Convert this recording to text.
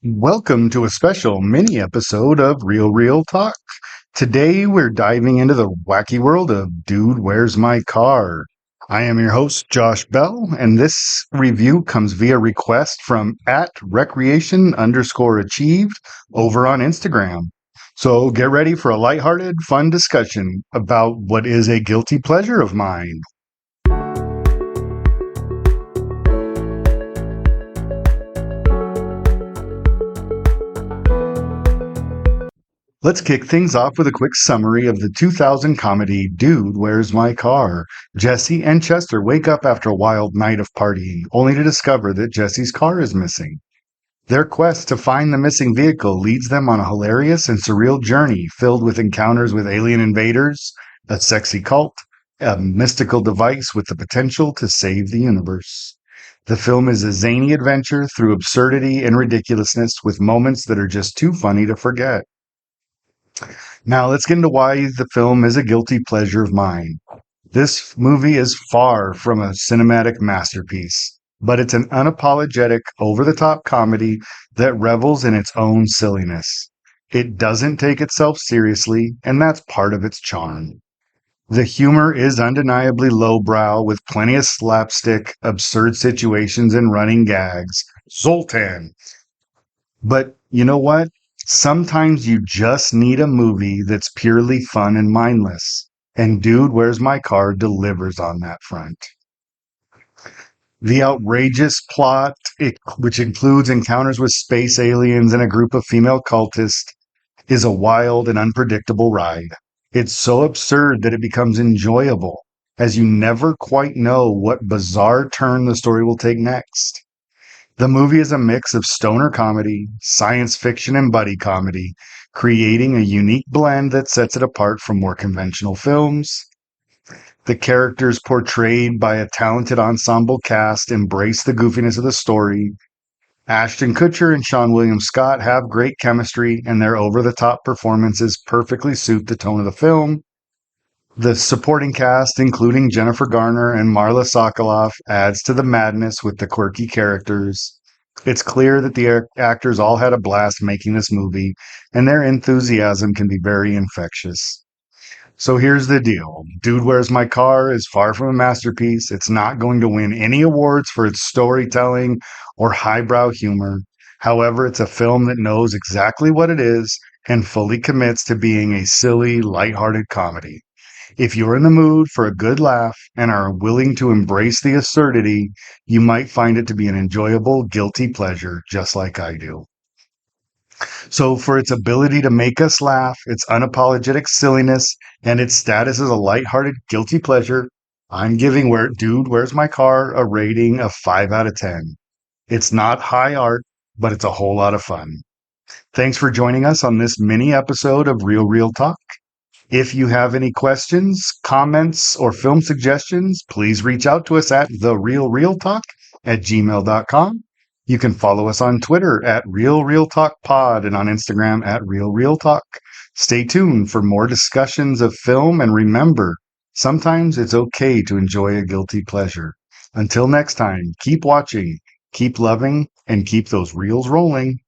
Welcome to a special mini episode of Real Real Talk. Today we're diving into the wacky world of Dude, Where's My Car? I am your host, Josh Bell, and this review comes via request from at recreation_achieved over on Instagram. So get ready for a lighthearted, fun discussion about what is a guilty pleasure of mine. Let's kick things off with a quick summary of the 2000 comedy Dude, Where's My Car? Jesse and Chester wake up after a wild night of partying, only to discover that Jesse's car is missing. Their quest to find the missing vehicle leads them on a hilarious and surreal journey filled with encounters with alien invaders, a sexy cult, a mystical device with the potential to save the universe. The film is a zany adventure through absurdity and ridiculousness with moments that are just too funny to forget. Now, let's get into why the film is a guilty pleasure of mine. This movie is far from a cinematic masterpiece, but it's an unapologetic, over the top comedy that revels in its own silliness. It doesn't take itself seriously, and that's part of its charm. The humor is undeniably lowbrow with plenty of slapstick, absurd situations, and running gags. Zoltan! But you know what? Sometimes you just need a movie that's purely fun and mindless. And Dude, Where's My Car delivers on that front. The outrageous plot, which includes encounters with space aliens and a group of female cultists, is a wild and unpredictable ride. It's so absurd that it becomes enjoyable, as you never quite know what bizarre turn the story will take next. The movie is a mix of stoner comedy, science fiction, and buddy comedy, creating a unique blend that sets it apart from more conventional films. The characters portrayed by a talented ensemble cast embrace the goofiness of the story. Ashton Kutcher and Sean William Scott have great chemistry, and their over-the-top performances perfectly suit the tone of the film. The supporting cast, including Jennifer Garner and Marla Sokoloff, adds to the madness with the quirky characters. It's clear that the actors all had a blast making this movie, and their enthusiasm can be very infectious. So here's the deal. Dude, Where's My Car is far from a masterpiece. It's not going to win any awards for its storytelling or highbrow humor. However, it's a film that knows exactly what it is and fully commits to being a silly, lighthearted comedy. If you're in the mood for a good laugh and are willing to embrace the absurdity, you might find it to be an enjoyable, guilty pleasure, just like I do. So, for its ability to make us laugh, its unapologetic silliness, and its status as a lighthearted, guilty pleasure, I'm giving Dude, Where's My Car a rating of 5 out of 10. It's not high art, but it's a whole lot of fun. Thanks for joining us on this mini episode of Real Real Talk. If you have any questions, comments, or film suggestions, please reach out to us at therealrealtalk@gmail.com. You can follow us on Twitter at RealRealTalkPod and on Instagram at RealRealTalk. Stay tuned for more discussions of film, and remember, sometimes it's okay to enjoy a guilty pleasure. Until next time, keep watching, keep loving, and keep those reels rolling.